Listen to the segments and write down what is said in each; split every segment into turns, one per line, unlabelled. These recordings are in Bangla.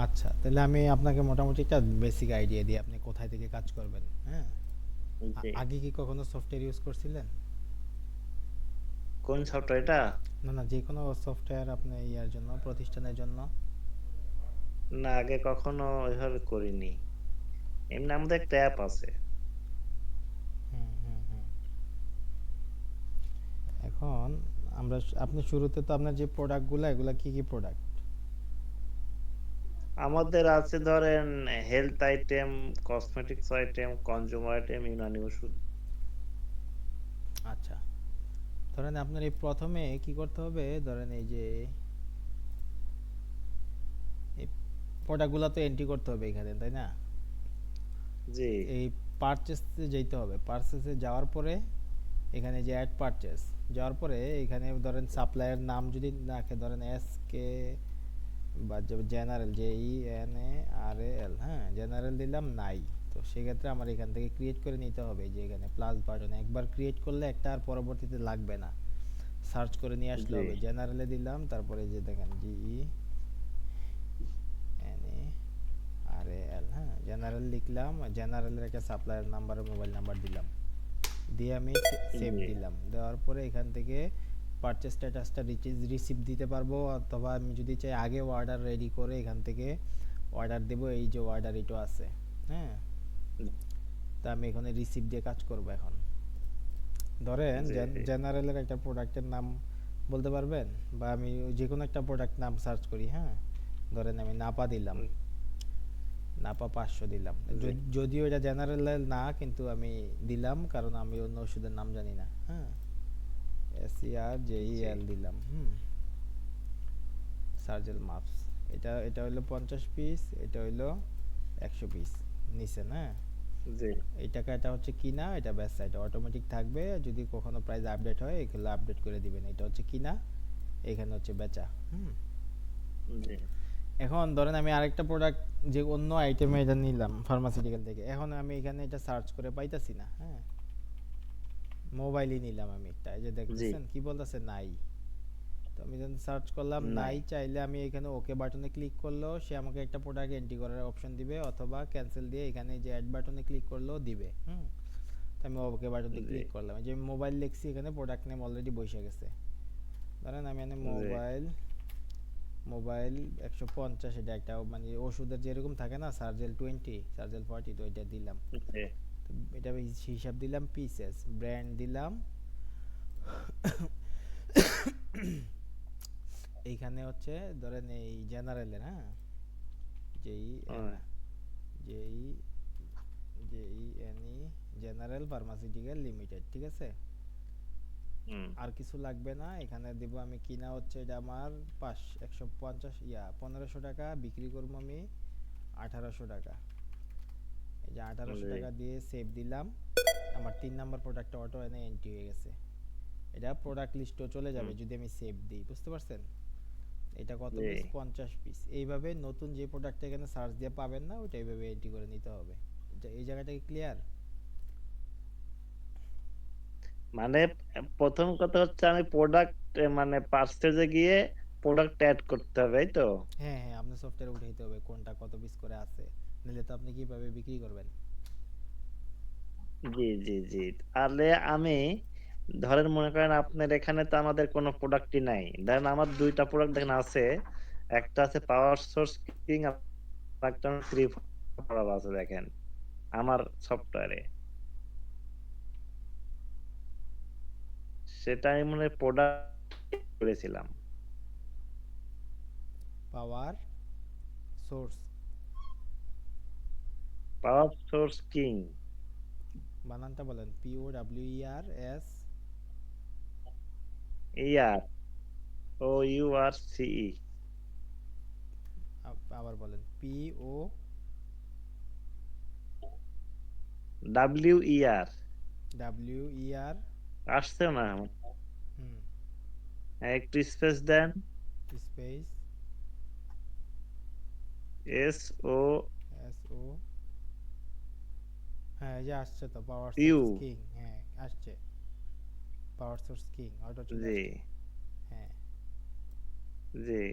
আচ্ছা, তাহলে আমি আপনাকে মোটামুটি একটা বেসিক আইডিয়া দিই আপনি কোথায় থেকে কাজ করবেন। হ্যাঁ,
জি।
আগে কি কখনো সফটওয়্যার ইউজ করছিলেন?
কোন সফটওয়্যারটা?
না না, যে কোনো সফটওয়্যার আপনি ইয়ার জন্য, প্রতিষ্ঠানের জন্য।
না, আগে কখনো ওইভাবে করিনি। এমনি আমাদের একটা অ্যাপ আছে।
হুম হুম হুম। এখন আপনি শুরুতে তো আপনার যে প্রোডাক্টগুলো, এগুলা কি কি প্রোডাক্ট?
আমাদের আছে ধরেন health item, cosmetics item, consumer item, Unani ওষুধ।
আচ্ছা, ধরেন আপনার এই প্রথমে কি করতে হবে, ধরেন এই যে এই প্রোডাক্টগুলো তো এন্ট্রি করতে হবে এখানে, তাই না?
জি
এই পারচেসে যেতে হবে, পারচেসে যাওয়ার পরে এখানে যে অ্যাড পারচেস যাওয়ার পরে এখানে ধরেন সাপ্লায়ার নাম যদি রাখে, ধরেন এস কে বা general, J E N A R A L, হ্যাঁ জেনারেল দিলাম নাই। তো সেক্ষেত্রে আমার এখান থেকে ক্রিয়েট করে নিতে হবে, যে এখানে প্লাস বাটন একবার ক্রিয়েট করলে একটা আর পরবর্তীতে লাগবে না, সার্চ করে নিয়ে আসলে
জি
হবে। জেনারেলে দিলাম, তারপরে যে দেখেন জি ই N A R A L, হ্যাঁ জেনারেল লিখলাম, জেনারেলের একটা সাপ্লায়ার নাম্বার মোবাইল নাম্বার দিলাম, দিয়ে আমি সেভ
জি
দিলাম। দেওয়ার পরে এখান থেকে পারচেস স্ট্যাটাসটা রিসিভ দিতে পারবো, অথবা আমি যদি চাই আগে অর্ডার রেডি করে এখান থেকে অর্ডার দেবো। এই যে অর্ডার এটা আছে, হ্যাঁ। তা আমি এখানে রিসিভ দিয়ে কাজ করব এখন। ধরেন
জি
জেনারেলের একটা প্রোডাক্টের নাম বলতে পারবেন, বা আমি যে কোনো একটা প্রোডাক্ট নাম সার্চ করি, হ্যাঁ। ধরেন আমি নাপা দিলাম, নাপা 500 দিলাম।
জি
যদিও এটা জেনারেলের না, কিন্তু আমি দিলাম কারণ আমি অন্য ওষুধের নাম জানি না, হ্যাঁ। এস ই আর জে ই
জি
এল দিলাম, হুম। সার্জেল মাপস, এটা হইলো 50 পিস, এটা হইলো 100 পিস নিছেন, হ্যাঁ।
জি
এই টাকাটা হচ্ছে কিনা, এটা বেচা, এটা অটোমেটিক থাকবে, যদি কখনো প্রাইস আপডেট হয় এগুলো আপডেট করে দিবেন। এটা হচ্ছে কিনা, এখানে হচ্ছে বেচা, হুম।
জি
এখন ধরেন আমি আরেকটা প্রোডাক্ট, যে অন্য আইটেমে এটা নিলাম ফার্মাসিউটিক্যাল থেকে, এখন আমি এখানে এটা সার্চ করে পাইতাছি না, হ্যাঁ। মোবাইলই নিলাম আমি একটা, এই যে
জি
দেখতেছেন কি বলতেছে নাই। তো আমি যখন সার্চ করলাম
নাই।
নাই, চাইলে আমি এখানে ওকে বাটনে ক্লিক করলেও সে আমাকে একটা প্রোডাক্ট এন্ট্রি করার অপশন দিবে, অথবা ক্যান্সেল দিয়ে এখানে যে অ্যাড বাটনে ক্লিক করলেও দিবে, হুম। তো আমি ওকে বাটনে
জি
ক্লিক করলাম, এই যে মোবাইল লিখছি, এখানে প্রোডাক্ট নেম অলরেডি বসে গেছে। ধরেন আমি এখানে
জি
মোবাইল, মোবাইল 150, এটা একটা মানে ওষুধের যেরকম থাকে না, সার্জেল 20, সার্জেল 40, তো এটা দিলাম।
জি
তো এটা হিসাব দিলাম, পিসেস ব্র্যান্ড দিলাম। এইখানে হচ্ছে ধরেন এই জেনারেলের, হ্যাঁ, জেই এন,
হ্যাঁ,
জেই জেইএনই, জেনারেল ফার্মাসিউটিক্যাল লিমিটেড, ঠিক আছে।
হুম
আর কিছু লাগবে না, এখানে দিব আমি কিনা হচ্ছে এটা আমার 150 1500 টাকা, বিক্রি করবো আমি 1800 টাকা। এই যে 1800
জি
টাকা দিয়ে সেভ দিলাম, আমার 3 নাম্বার প্রোডাক্টটা অটো এনে এন্ট্রি হয়ে গেছে। এটা প্রোডাক্ট লিস্টও চলে যাবে
হুম
যদি আমি সেভ দিই, বুঝতে পারছেন? এটা কত
জি।
Piece, 50 piece. এইভাবে নতুন যে প্রোডাক্টটা এখানে সার্চ দিয়ে পাবেন না, ওইটা এইভাবে এন্ট্রি করে নিতে হবে। এই জায়গাটা কি ক্লিয়ার?
মানে প্রথম কথা হচ্ছে আমি প্রোডাক্ট মানে পার্সেজে গিয়ে প্রোডাক্ট অ্যাড করতে হবে, এই তো।
হ্যাঁ হ্যাঁ, আপনার সফটওয়্যারে উঠাইতে হবে কোনটা কত পিস করে আছে, নিলে তো আপনি কিভাবে বিক্রি করবেন।
জি জি জি। তাহলে আমি ধরেন মনে করেন আপনার এখানে তো আমাদের কোনো প্রোডাক্টই নাই, ধরেন আমার দুইটা প্রোডাক্ট দেখেন আছে। একটা আছে পাওয়ার সোর্স কিং, আর একটা ফ্রি আছে দেখেন আমার সফটওয়্যারে। সেটা আমি মনে হয় প্রোডাক্ট করেছিলাম।
Power source,
power source king.
বানানটা বলেন, POWER
ইয়ার, O U R C E,
আবার বলেন, PO
W E R.
WER,
আসছে না?
হুম,
হ্যাঁ, একটু স্পেস দেন।
স্পেস
এস ও
SO, হ্যাঁ এই যে আসছে তো পাওয়ার
ইউ।
সোর্স কিং, হ্যাঁ আসছে, পাওয়ার সোর্স কিং অটো চলে
জি
আসছে, হ্যাঁ।
জি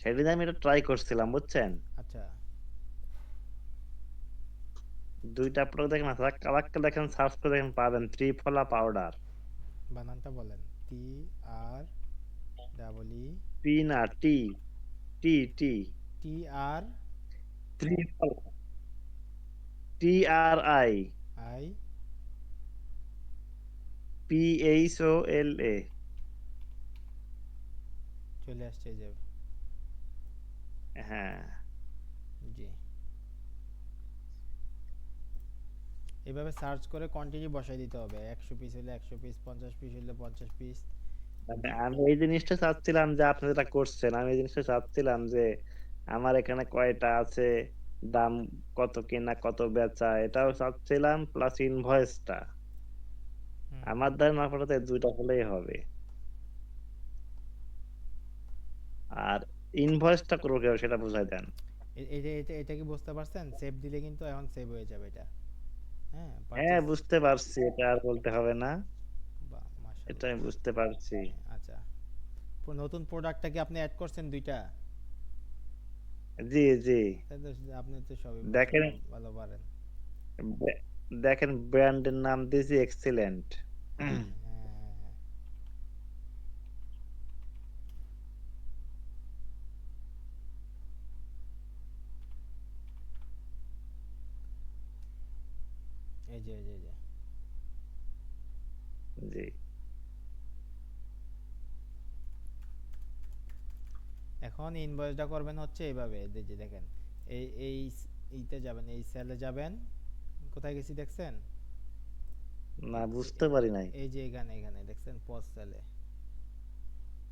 সেদিন আমি এটা ট্রাই করছিলাম, বুঝছেন?
আচ্ছা,
দুইটা প্রোডাক্ট দেখেন, কালারটা দেখেন, সার্চ করে দেখেন, পাবেন ত্রিফলা পাউডার।
বানানটা বলেন। TREE
পি না, T, T, T,
TRI
Triphala, T R I, PHOLA।
চলে আসছে এই যে।
হ্যাঁ,
জি, এভাবে সার্চ করে কোয়ান্টিটি বসাই দিতে হবে। 100 পিস হলে 100 পিস, 50 পিস হলে 50 পিস।
মানে আমি এই জিনিসটা চাচ্ছিলাম যে আপনি যেটা করছেন, আমি এই জিনিসটা চাচ্ছিলাম যে আমার এখানে কয়টা আছে, দাম কত, কিনা কত, বেচা, এটাও চাচ্ছিলাম, প্লাস ইনভয়েসটা
হুম হুম।
আমার দ্বারা না পাঠাতে দুইটা হলেই হবে। আর ইনভয়েসটা করবো কিভাবে সেটা বুঝাই দেন।
এটা কি বুঝতে পারছেন? সেভ দিলে কিন্তু এখন সেভ হয়ে যাবে এটা। হ্যাঁ,
হ্যাঁ,
পারচেস।
বুঝতে পারছি, এটা আর বলতে হবে না,
বাহ,
এটা
মাশাআল্লাহ।
আমি বুঝতে পারছি।
আচ্ছা, নতুন প্রোডাক্টটা কি আপনি অ্যাড করছেন দুইটা?
জি, জি।
তাহলে তো আপনি তো সবই
দেখেন,
মাশাআল্লাহ ভালো পারেন।
দেখেন ব্র্যান্ডের নাম দিয়েছি এক্সিলেন্ট।
হ্যাঁ হ্যাঁ হ্যাঁ হ্যাঁ। এই যে।
জি,
এখন ইনভয়েসটা করবেন হচ্ছে এইভাবে, এই যে দেখেন, এই ইতে যাবেন, এই সেলে যাবেন। কোথায় গেছি দেখছেন?
না
এ- এ-
বুঝতে পারি নাই।
এই যে এখানে দেখছেন পজ সেলে।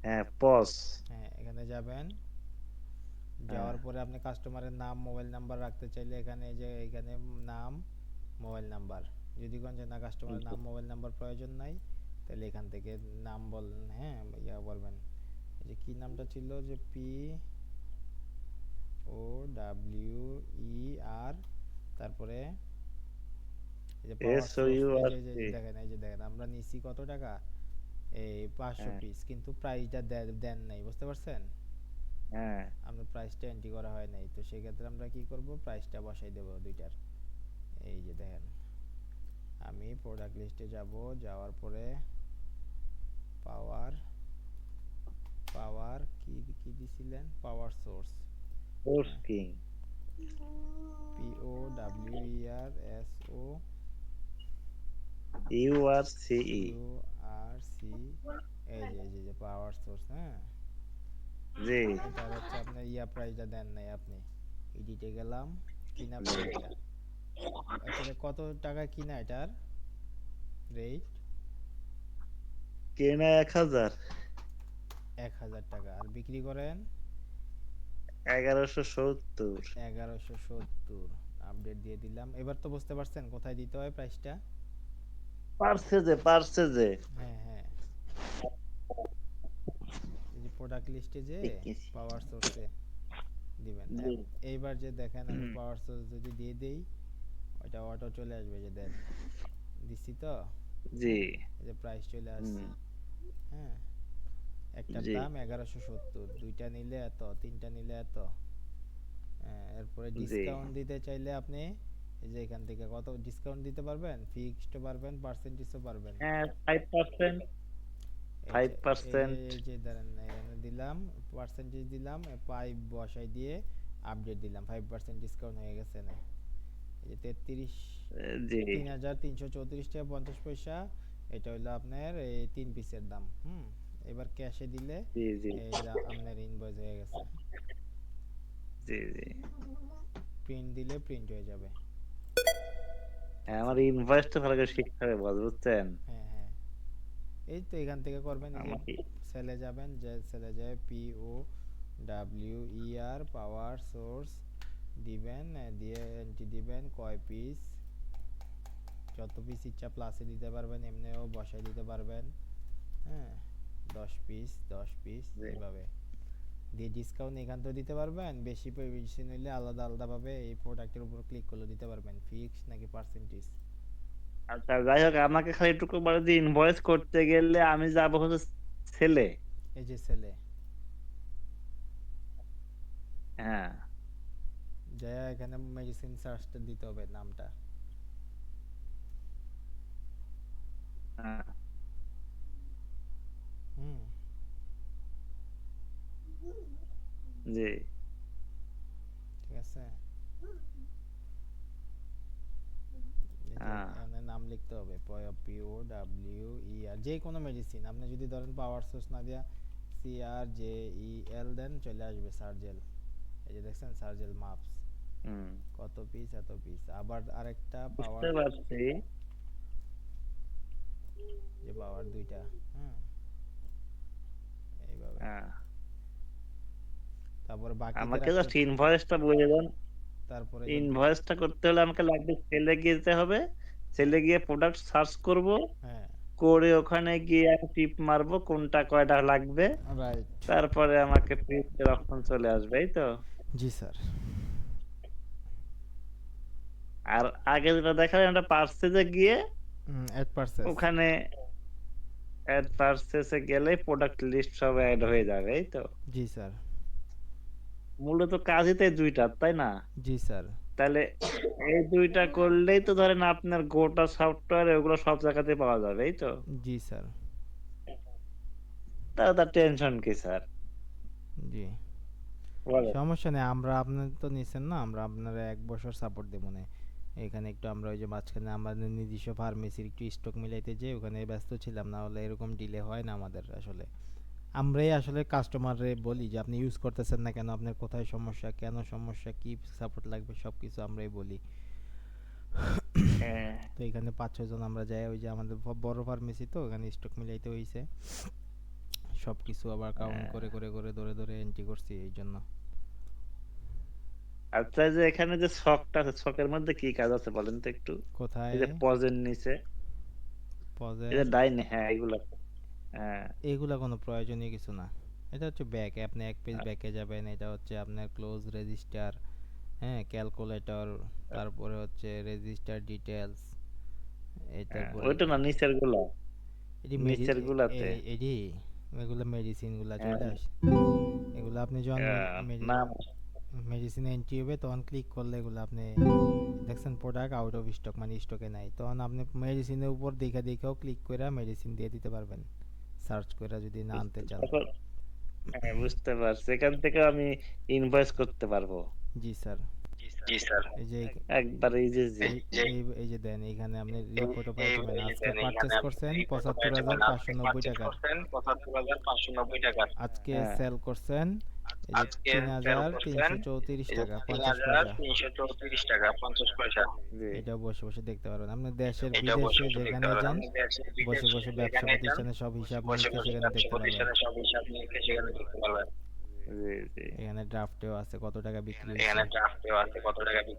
হ্যাঁ, পস।
হ্যাঁ, এখানে যাবেন।
হ্যাঁ,
যাওয়ার পরে আপনি কাস্টমারের নাম মোবাইল নাম্বার রাখতে চাইলে এখানে, এই যে এখানে নাম মোবাইল নাম্বার। যদি কোন যে না কাস্টমারের নাম মোবাইল নাম্বার প্রয়োজন নাই, তাহলে এখান থেকে নাম বলেন। হ্যাঁ, ইয়া বলবেন। এই যে কি নামটা ছিল, যে POWER, তারপরে এই যে power
S O
source.
You
এই
আর
যে
সি।
এই যে দেখেন আমরা নিছি কত টাকা, এই 500
হ্যাঁ,
পিস, কিন্তু প্রাইসটা দেন নাই, বুঝতে পারছেন?
হ্যাঁ,
আপনার প্রাইসটা এন্ট্রি করা হয় নাই, তো সেক্ষেত্রে আমরা কি করব, প্রাইসটা বসাই দেবো দুইটার। এই যে দেখেন, আমি প্রোডাক্ট লিস্টে যাব, যাওয়ার পরে পাওয়ার, পাওয়ার কি কি দিছিলেন, পাওয়ার সোর্স।
সোর্স
হ্যাঁ,
king,
POWERSO
U R C E.
URC। এই যে পাওয়ার সোর্স। হ্যাঁ,
জি,
এটা হচ্ছে আপনার ইয়া, প্রাইসটা দেন নাই আপনি। এডিটে গেলাম, কিনা
জি।
প্রাইসটা। আসলে কত টাকা কিনা এটার রেট?
কেনা 1000,
1000 টাকা, আর বিক্রি করেন
1170।
1170। আপডেট দিয়ে দিলাম। এবার তো বুঝতে পারছেন কোথায় দিতে হয় প্রাইসটা?
পার্সেজে, পার্সেজে।
হ্যাঁ হ্যাঁ, এই যে প্রোডাক্ট লিস্টে যে
দেখেছি।
পাওয়ার সোর্সে দিবেন।
জি,
এইবার যে দেখেন, আমি পাওয়ার সোর্স যদি দিয়ে দেই, ওটা অটো চলে আসবে, যে দেন দিছি তো।
জি,
হ্যাঁ, এই যে প্রাইস চলে
হুম,
আসছে। হ্যাঁ, একটার
জি,
দাম 1170, দুইটা নিলে এত, তিনটা নিলে এত। হ্যাঁ, এরপরে
জি।
ডিসকাউন্ট দিতে চাইলে আপনি এই যে এখান থেকে কত ডিসকাউন্ট দিতে পারবেন, ফিক্সড পারবেন, পার্সেন্টেজও পারবেন।
হ্যাঁ, 5%,
এই যে এই যে
5%।
এই যে ধরেন, এখানে দিলাম পার্সেন্টেজ, দিলাম 5 বসাই দিয়ে আপডেট দিলাম, 5% ডিসকাউন্ট হয়ে গেছে না। এই যে 33,
জি,
3334 টাকা 50 পয়সা। এটা হলো আপনার এই 3 পিসের দাম। এবার ক্যাশে দিলে
জি, জি,
এই যে আপনার ইনভয়েস হয়ে গেছে।
জি, জি।
প্রিন্ট দিলে প্রিন্ট হয়ে যাবে।
হ্যাঁ, আমার ইনভয়েসটা ভালো করে শিখতে হবে, বস, বুঝছেন?
হ্যাঁ হ্যাঁ, এই তো এখান থেকে করবেন। এই যে
আমাকে।
সেলে যাবেন, যে সেলে যায় POWER পাওয়ার সোর্স দিবেন, দিয়ে এন্ট্রি দিবেন কয় পিস, যত পিস ইচ্ছা প্লাসে দিতে পারবেন, এমনিও বসায় দিতে পারবেন। হ্যাঁ, 10 পিস 10 পিস
জি।
এইভাবে দিয়ে ডিসকাউন্ট এখান থেকে দিতে পারবেন। বেশি নিলে আলাদা আলাদাভাবে এই প্রোডাক্টের উপর ক্লিক করলে দিতে পারবেন, ফিক্স নাকি পার্সেন্টেজ।
আচ্ছা, যাই হোক, আমাকে খালি এটুকু বলে যে ইনভয়েস করতে গেলে আমি যাবো হচ্ছে সেলে।
এই যে সেলে,
হ্যাঁ
যাইয়া এখানে মেডিসিন সার্চটা দিতে হবে নামটা।
হ্যাঁ
হুম,
জি
ঠিক আছে। এই যে
হ্যাঁ
এখানে নাম লিখতে হবে POWER, যে কোনো মেডিসিন আপনি যদি ধরেন পাওয়ার সোর্স না দিয়া CRJEL দেন চলে আসবে সার্জেল। এই যে দেখছেন সার্জেল মাপস
হুম
কত পিস এত পিস। আবার আরেকটা পাওয়ার,
বুঝতে পারছি।
যে পাওয়ার দুইটা। হুম, এইভাবে।
হ্যাঁ
তারপর বাকিতে
আমাকে
রাখতে,
জাস্ট ইনভয়েসটা বলে দেন।
তারপরে যে
ইনভয়েসটা করতে হলে আমাকে লাগবে সেলে যেতে হবে, সেলে গিয়ে প্রোডাক্ট সার্চ করব,
হ্যাঁ,
করে ওখানে গিয়ে আমি টিপ মারবো কোনটা কয়টা লাগবে,
রাইট।
তারপরে আমাকে প্রিন্টের অপশন চলে আসবে, এই তো।
জি স্যার।
আর আগে যেটা দেখালাম ওটা পার্সেজে গিয়ে
এড পারচেস।
ওখানে অ্যাড পার্সেসে গেলেই প্রোডাক্ট লিস্ট সব অ্যাড হয়ে যাবে, এই তো।
জি স্যার।
মূলত কাজই তো এই দুইটা, তাই না?
জি স্যার।
তাহলে এই দুইটা করলেই তো ধরেন আপনার গোটা সফটওয়্যার এগুলো সব জায়গাতে পাওয়া যাবে, এই তো।
জি স্যার।
তাহলে তার টেনশন কি স্যার,
জি,
বলেন।
সমস্যা নেই। আমরা আপনার তো নিছেন না, আমরা আপনার 1 বছর সাপোর্ট দেবো না। এখানে একটু আমরা ওই যে মাঝখানে আমাদের নিজস্ব ফার্মেসির একটু স্টক মিলাইতে যে ওখানে ব্যস্ত ছিলাম, না হলে এরকম ডিলে হয় না আমাদের আসলে। আমরাই আসলে কাস্টমারে বলি যে আপনি ইউজ করতেছেন না কেন, আপনার কোথায় সমস্যা, কেন সমস্যা, কি সাপোর্ট লাগবে, সব কিছু আমরাই বলি।
হ্যাঁ
তো এখানে 5-6 জন আমরা যাই, ওই যে আমাদের বড় ফার্মেসি তো ওখানে স্টক মিলাইতে হইছে। সব কিছু আবার কাউন্ট
হ্যাঁ।
করে করে করে ধরে ধরে এন্ট্রি করছি এই জন্য।
আচ্ছা, এই যে এখানে যে ছকটা আছে, ছকের মধ্যে কি কাজ আছে বলেন তো একটু। এই
কোথায়?
যে পজের নিচে, এই যে
পজের?
ডাইন, হ্যাঁ এগুলো। হ্যাঁ
এগুলা কোনো প্রয়োজনীয় কিছু না। এটা হচ্ছে ব্যাক, আপনি এক পেজ ব্যাকে যাবেন, এটা হচ্ছে আপনার ক্লোজ রেজিস্টার, হ্যাঁ, ক্যালকুলেটর, তারপরে হচ্ছে রেজিস্টার ডিটেলস,
হ্যাঁ,
তারপরে
ওইটা না, নিচের গুলা,
এটি
নিচের গুলাতে।
এটি এগুলো মেডিসিন গুলা
হ্যাঁ
চলে আসে। এগুলো আপনি যখন
নাম।
মেডিসিন এন্ট্রি হবে তখন ক্লিক করলে এগুলো আপনি দেখছেন প্রোডাক্ট আউট অফ স্টক, মানে স্টকে নাই, তখন আপনি মেডিসিনের উপর দেখে দেখেও ক্লিক করে মেডিসিন দিয়ে দিতে পারবেন, সার্চ করে যদি না আনতে চান।
তখন হ্যাঁ বুঝতে পারছি, এখান থেকে আমি ইনভয়েস করতে পারবো।
জি স্যার।
জি স্যার।
এই যে
একবার ইজি।
এই যে দেন এখানে আপনি রিপোর্টও পাইতেবেন, আজকে পারচেজ করছেন ৭৫,৫৯০ টাকা,
৭৫,৫৯০ টাকা।
আজকে
হ্যাঁ
সেল করছেন এই যে ৩,৩৩৪ টাকা ৫০ পয়সা।
৩,৩৩৪ টাকা ৫০ পয়সা। জি।
এটা বসে বসে দেখতে পারবেন, আপনি দেশের বিদেশে যেখানে যান বসে বসে ব্যবসা প্রতিষ্ঠানের সব হিসাব নিকেশ সেখানে দেখতে পারবেন।
জি জি।
এখানে ড্রাফটেও আছে কত টাকা বিক্রি হয়েছে,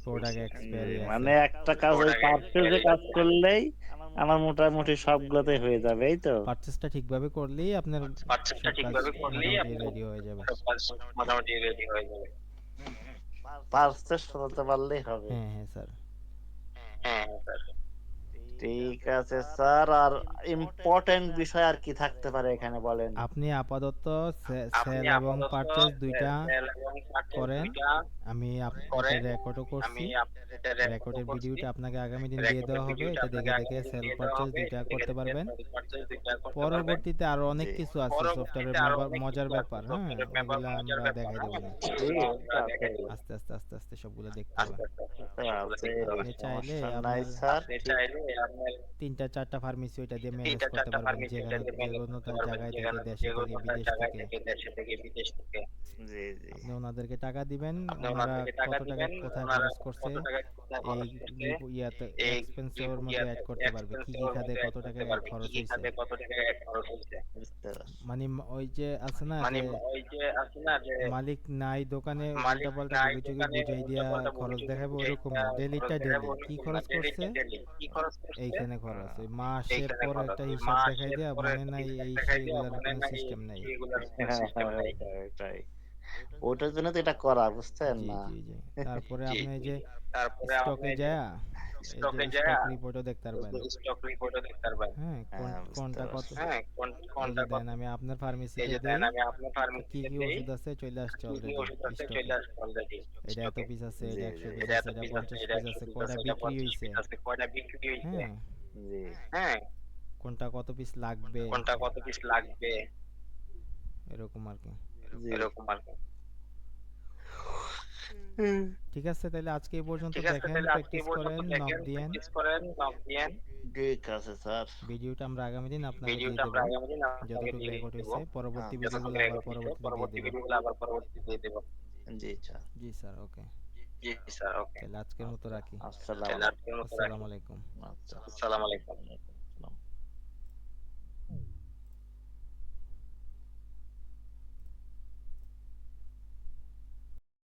প্রোডাক্ট এক্সপায়ারি আছে।
মানে একটা কাজ ওই পার্সেজে কাজ করলেই আমার মোটামুটি সবগুলোতে হয়ে যাবে, এই তো।
পারচেসটা ঠিকভাবে করলেই আপনার সব কাজ মোটামুটি রেডি হয়ে যাবে।
পার্সেস সরাতে পারলেই হবে।
হ্যাঁ হ্যাঁ স্যার।
ঠিক আছে স্যার, আর ইম্পর্টেন্ট বিষয় আর কি থাকতে পারে এখানে বলেন।
আপনি আপাতত সেল এবং পারচেজ দুইটা করেন। আমি এটা রেকর্ডও করছি, রেকর্ডের ভিডিওটা আপনাকে আগামী দিন দিয়ে দেওয়া হবে, এটা দেখে দেখে সেল পারচেজ দুইটা করতে পারবেন। পরবর্তীতে আরো অনেক
জি।
কিছু আছে সফটওয়্যারের মজার ব্যাপার, হ্যাঁ, এগুলা আমরা দেখাই দেবো না।
জি, ওটা আছে।
আস্তে আস্তে আস্তে আস্তে সবগুলো দেখতে হবে।
ওটা আছে,
আপনি চাইলে
সমস্যা নাই
আপনার
স্যার।
3টা 4টা ফার্মেসি ওইটা দিয়ে ম্যানেজ করতে পারবেন, যেখানে যে কোনো জায়গায় থেকে, দেশে থেকে, বিদেশ থেকে।
জি জি।
আপনি ওনাদেরকে টাকা দিবেন, ওনারা কত টাকা কোথায় খরচ করছে এই ইয়াতে এক্সপেন্সের মধ্যে অ্যাড করতে পারবে, কি কি খাতে কত টাকা খরচ হয়েছে।
বুঝতে পারছি।
মানে ওই যে আছে না যে মালিক নাই দোকানে উল্টাপাল্টা বগি চগি বুঝাই দিয়া খরচ দেখাবে, ওরকম না, ডেলিটা ডেলি কি খরচ করছে এইখানে খরচ, ওই মাসের পর একটা হিসাব দেখাই দেয়া মনে নাই এই সেইগুলোর কোনো সিস্টেম নাই।
হ্যাঁ, হ্যাঁ, ওটাই। ওটার জন্য তো এটা করা, বুঝছেন
জি
না?
জি জি। তারপরে আপনি যে স্টকে যায় এই যে স্টক রিপোর্টও দেখতে পারবেন। হ্যাঁ,
হ্যাঁ, বুঝতে
কোনটা কত,
পারছি।
এই যে দেন আমি আপনার ফার্মেসিতে দেই কি কি ওষুধ আছে চলে আসছে অলরেডি স্টকে। এটা এত পিস আছে,
জি,
এটা 100
জি,
পিস আছে, এটা 50 পিস আছে, কয়টা বিক্রি হইছে, হ্যাঁ,
জি,
কোনটা কত পিস লাগবে, এরকম আর কি।
জি।
ঠিক আছে, তাহলে আজকে এই পর্যন্ত, দেখেন, প্র্যাকটিস করেন, নক দিয়েন।
ঠিক আছে স্যার।
ভিডিওটা আমরা আগামী দিন আপনাকে দিয়ে দেব, যতটুকু রেকর্ড হয়েছে পরবর্তী
আচ্ছা।
ভিডিওগুলো আবার পরবর্তীতে দিয়ে দেব।
জি স্যার।
জি স্যার, ওকে, তাহলে আজকের মতো
আচ্ছা,
রাখি।
আসসালামু আলাইকুম।
আসসালামু আলাইকুম।
আচ্ছা।